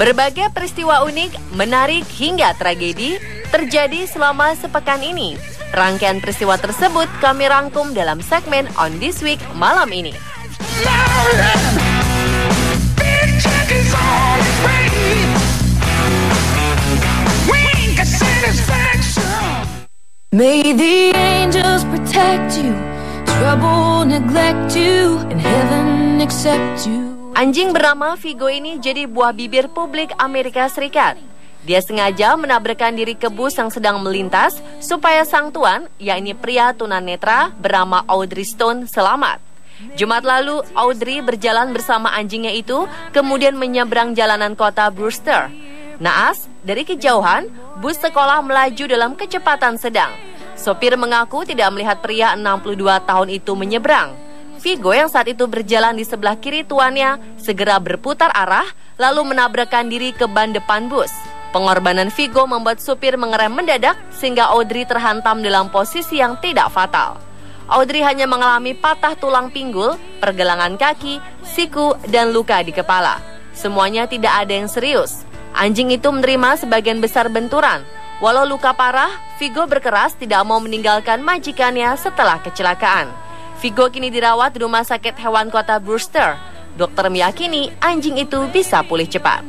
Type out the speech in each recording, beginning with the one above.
Berbagai peristiwa unik, menarik hingga tragedi terjadi selama sepekan ini. Rangkaian peristiwa tersebut kami rangkum dalam segmen On This Week malam ini. May the angels protect you, trouble neglect you, and heaven accept you. Anjing bernama Vigo ini jadi buah bibir publik Amerika Serikat. Dia sengaja menabrakkan diri ke bus yang sedang melintas supaya sang tuan, yakni pria tunanetra bernama Audrey Stone, selamat. Jumat lalu, Audrey berjalan bersama anjingnya itu, kemudian menyeberang jalanan kota Brewster. Naas, dari kejauhan, bus sekolah melaju dalam kecepatan sedang. Sopir mengaku tidak melihat pria 62 tahun itu menyeberang. Vigo yang saat itu berjalan di sebelah kiri tuannya segera berputar arah lalu menabrakkan diri ke ban depan bus. Pengorbanan Vigo membuat supir mengerem mendadak sehingga Audrey terhantam dalam posisi yang tidak fatal. Audrey hanya mengalami patah tulang pinggul, pergelangan kaki, siku, dan luka di kepala. Semuanya tidak ada yang serius. Anjing itu menerima sebagian besar benturan. Walau luka parah, Vigo berkeras tidak mau meninggalkan majikannya setelah kecelakaan. Vigo kini dirawat di rumah sakit hewan kota Brewster. Dokter meyakini anjing itu bisa pulih cepat.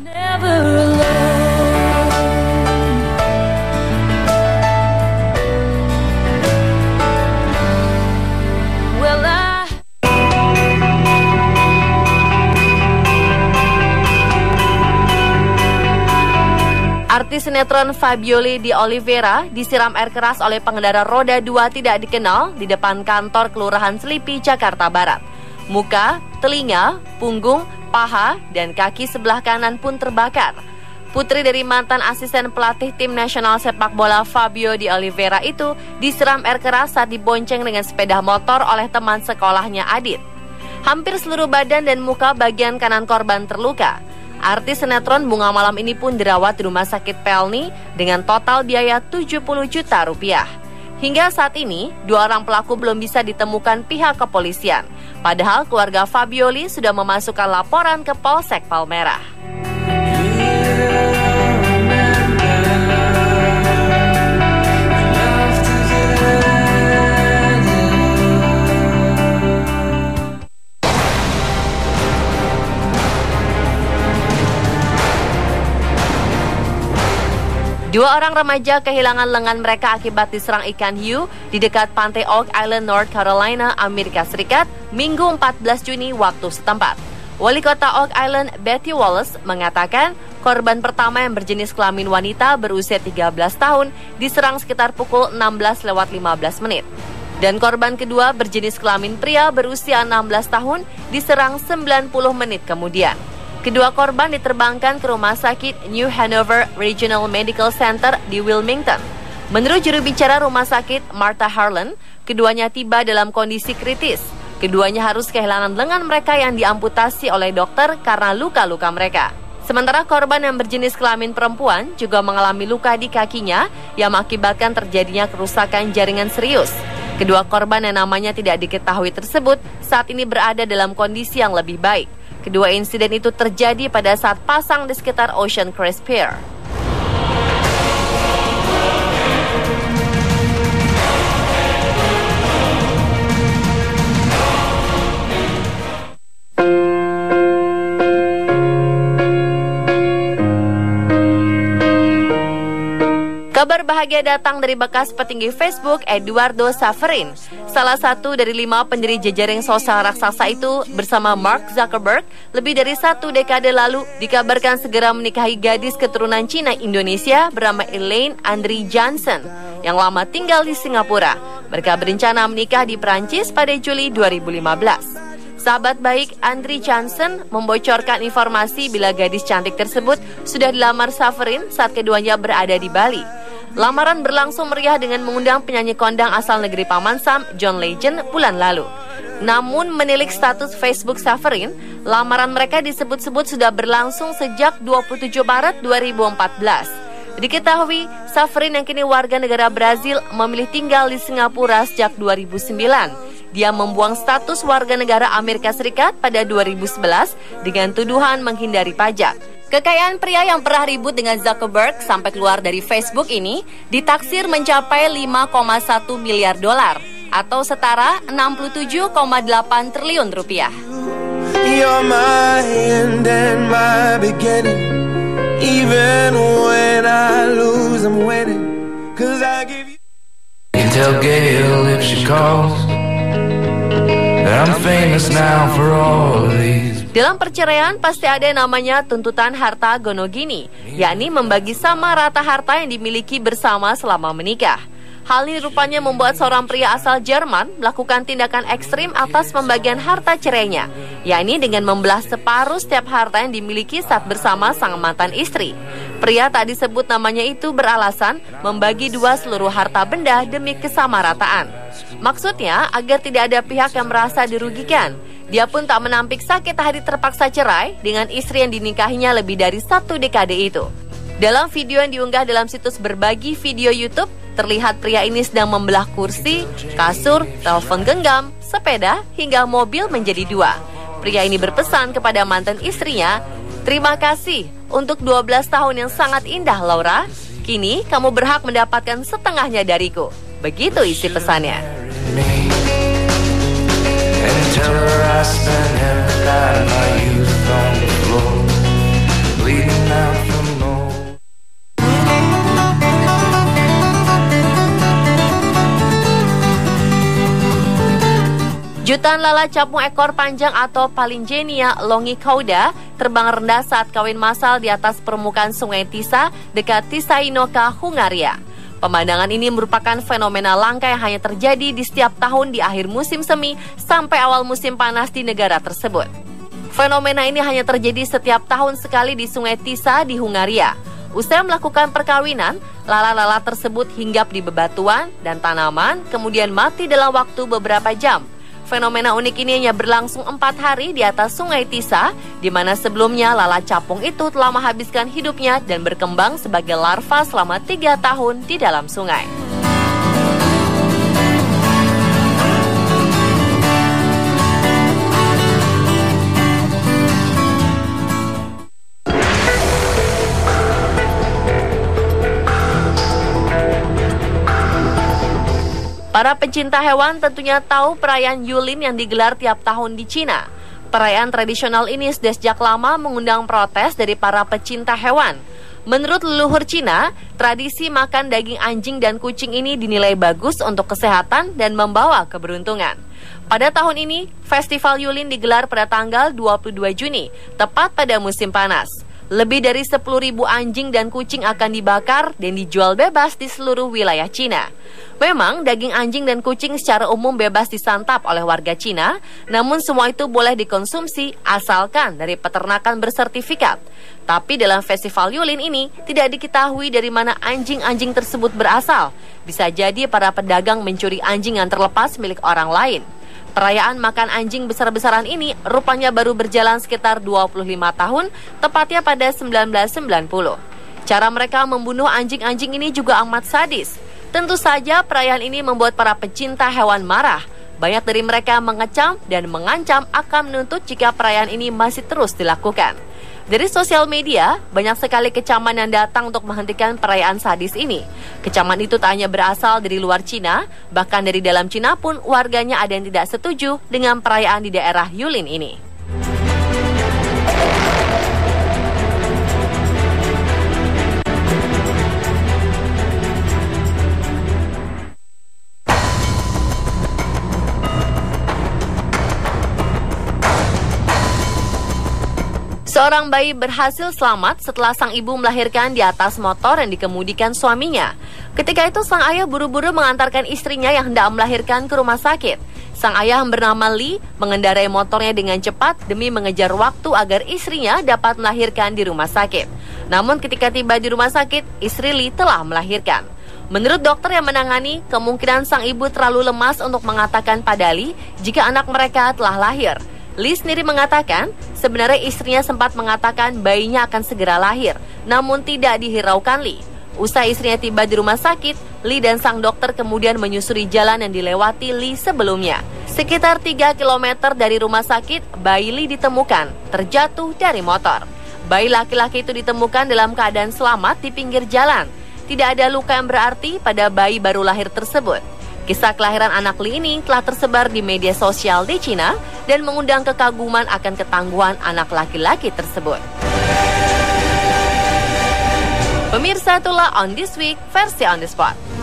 Artis sinetron Fabioly de Oliveira disiram air keras oleh pengendara roda 2 tidak dikenal di depan kantor Kelurahan Selipi, Jakarta Barat. Muka, telinga, punggung, paha, dan kaki sebelah kanan pun terbakar. Putri dari mantan asisten pelatih tim nasional sepak bola Fabio de Oliveira itu disiram air keras saat dibonceng dengan sepeda motor oleh teman sekolahnya Adit. Hampir seluruh badan dan muka bagian kanan korban terluka. Artis sinetron Bunga Malam ini pun dirawat di Rumah Sakit Pelni dengan total biaya 70 juta rupiah. Hingga saat ini, 2 orang pelaku belum bisa ditemukan pihak kepolisian. Padahal keluarga Fabioly sudah memasukkan laporan ke Polsek Palmerah. Dua orang remaja kehilangan lengan mereka akibat diserang ikan hiu di dekat pantai Oak Island, North Carolina, Amerika Serikat, Minggu 14 Juni waktu setempat. Wali kota Oak Island, Betty Wallace, mengatakan korban pertama yang berjenis kelamin wanita berusia 13 tahun diserang sekitar pukul 16:15. Dan korban kedua berjenis kelamin pria berusia 16 tahun diserang 90 menit kemudian. Kedua korban diterbangkan ke rumah sakit New Hanover Regional Medical Center di Wilmington. Menurut juru bicara rumah sakit Martha Harlan, keduanya tiba dalam kondisi kritis. Keduanya harus kehilangan lengan mereka yang diamputasi oleh dokter karena luka-luka mereka. Sementara korban yang berjenis kelamin perempuan juga mengalami luka di kakinya yang mengakibatkan terjadinya kerusakan jaringan serius. Kedua korban yang namanya tidak diketahui tersebut saat ini berada dalam kondisi yang lebih baik. Kedua insiden itu terjadi pada saat pasang di sekitar Ocean Crest Pier. Kabar bahagia datang dari bekas petinggi Facebook Eduardo Saverin. Salah satu dari 5 pendiri jejaring sosial raksasa itu bersama Mark Zuckerberg lebih dari 1 dekade lalu dikabarkan segera menikahi gadis keturunan Cina Indonesia bernama Elaine Andri Johnson yang lama tinggal di Singapura. Mereka berencana menikah di Prancis pada Juli 2015. Sahabat baik Andri Johnson membocorkan informasi bila gadis cantik tersebut sudah dilamar Saverin saat keduanya berada di Bali. Lamaran berlangsung meriah dengan mengundang penyanyi kondang asal negeri Paman Sam, John Legend, bulan lalu. Namun menilik status Facebook Saverin, lamaran mereka disebut-sebut sudah berlangsung sejak 27 Maret 2014. Diketahui, Saverin yang kini warga negara Brazil memilih tinggal di Singapura sejak 2009. Dia membuang status warga negara Amerika Serikat pada 2011 dengan tuduhan menghindari pajak. Kekayaan pria yang pernah ribut dengan Zuckerberg sampai keluar dari Facebook ini ditaksir mencapai 5,1 miliar dolar atau setara 67,8 triliun rupiah. You're my end and my beginning. Even when I lose, I'm winning. 'Cause I give you. You can tell Gail if she calls that I'm famous now for all of these. Dalam perceraian pasti ada yang namanya tuntutan harta gonogini, yakni membagi sama rata harta yang dimiliki bersama selama menikah. Hal ini rupanya membuat seorang pria asal Jerman melakukan tindakan ekstrim atas pembagian harta cerainya, yakni dengan membelah separuh setiap harta yang dimiliki saat bersama sang mantan istri. Pria tak disebut namanya itu beralasan membagi dua seluruh harta benda demi kesamarataan. Maksudnya agar tidak ada pihak yang merasa dirugikan. Dia pun tak menampik sakit hati terpaksa cerai dengan istri yang dinikahinya lebih dari 1 dekade itu. Dalam video yang diunggah dalam situs berbagi video YouTube, terlihat pria ini sedang membelah kursi, kasur, telepon genggam, sepeda, hingga mobil menjadi 2. Pria ini berpesan kepada mantan istrinya, "Terima kasih untuk 12 tahun yang sangat indah, Laura. Kini kamu berhak mendapatkan setengahnya dariku." Begitu isi pesannya. Jutaan lala capung ekor panjang atau Palingenia longicauda terbang rendah saat kawin massal di atas permukaan sungai Tisa dekat Tisainoka, Hungaria. Pemandangan ini merupakan fenomena langka yang hanya terjadi di setiap tahun di akhir musim semi sampai awal musim panas di negara tersebut. Fenomena ini hanya terjadi setiap tahun sekali di sungai Tisa di Hungaria. Usai melakukan perkawinan, lala-lala tersebut hinggap di bebatuan dan tanaman, kemudian mati dalam waktu beberapa jam. Fenomena unik ini hanya berlangsung 4 hari di atas sungai Tisa, di mana sebelumnya lala capung itu telah menghabiskan hidupnya dan berkembang sebagai larva selama 3 tahun di dalam sungai. Para pencinta hewan tentunya tahu perayaan Yulin yang digelar tiap tahun di Cina. Perayaan tradisional ini sudah sejak lama mengundang protes dari para pecinta hewan. Menurut leluhur Cina, tradisi makan daging anjing dan kucing ini dinilai bagus untuk kesehatan dan membawa keberuntungan. Pada tahun ini, Festival Yulin digelar pada tanggal 22 Juni, tepat pada musim panas. Lebih dari 10.000 anjing dan kucing akan dibakar dan dijual bebas di seluruh wilayah Cina. Memang daging anjing dan kucing secara umum bebas disantap oleh warga Cina, namun semua itu boleh dikonsumsi asalkan dari peternakan bersertifikat. Tapi dalam festival Yulin ini tidak diketahui dari mana anjing-anjing tersebut berasal. Bisa jadi para pedagang mencuri anjing yang terlepas milik orang lain. Perayaan makan anjing besar-besaran ini rupanya baru berjalan sekitar 25 tahun, tepatnya pada 1990. Cara mereka membunuh anjing-anjing ini juga amat sadis. Tentu saja perayaan ini membuat para pecinta hewan marah. Banyak dari mereka mengecam dan mengancam akan menuntut jika perayaan ini masih terus dilakukan. Dari sosial media, banyak sekali kecaman yang datang untuk menghentikan perayaan sadis ini. Kecaman itu tak hanya berasal dari luar Cina, bahkan dari dalam Cina pun warganya ada yang tidak setuju dengan perayaan di daerah Yulin ini. Seorang bayi berhasil selamat setelah sang ibu melahirkan di atas motor yang dikemudikan suaminya. Ketika itu sang ayah buru-buru mengantarkan istrinya yang hendak melahirkan ke rumah sakit. Sang ayah yang bernama Lee mengendarai motornya dengan cepat demi mengejar waktu agar istrinya dapat melahirkan di rumah sakit. Namun ketika tiba di rumah sakit, istri Lee telah melahirkan. Menurut dokter yang menangani, kemungkinan sang ibu terlalu lemas untuk mengatakan pada Lee jika anak mereka telah lahir. Lee sendiri mengatakan, sebenarnya istrinya sempat mengatakan bayinya akan segera lahir, namun tidak dihiraukan Lee. Usai istrinya tiba di rumah sakit, Lee dan sang dokter kemudian menyusuri jalan yang dilewati Lee sebelumnya. Sekitar 3 km dari rumah sakit, bayi Lee ditemukan, terjatuh dari motor. Bayi laki-laki itu ditemukan dalam keadaan selamat di pinggir jalan. Tidak ada luka yang berarti pada bayi baru lahir tersebut. Kisah kelahiran anak Li ini telah tersebar di media sosial di Cina dan mengundang kekaguman akan ketangguhan anak laki-laki tersebut. Pemirsa, itulah On This Week versi On The Spot.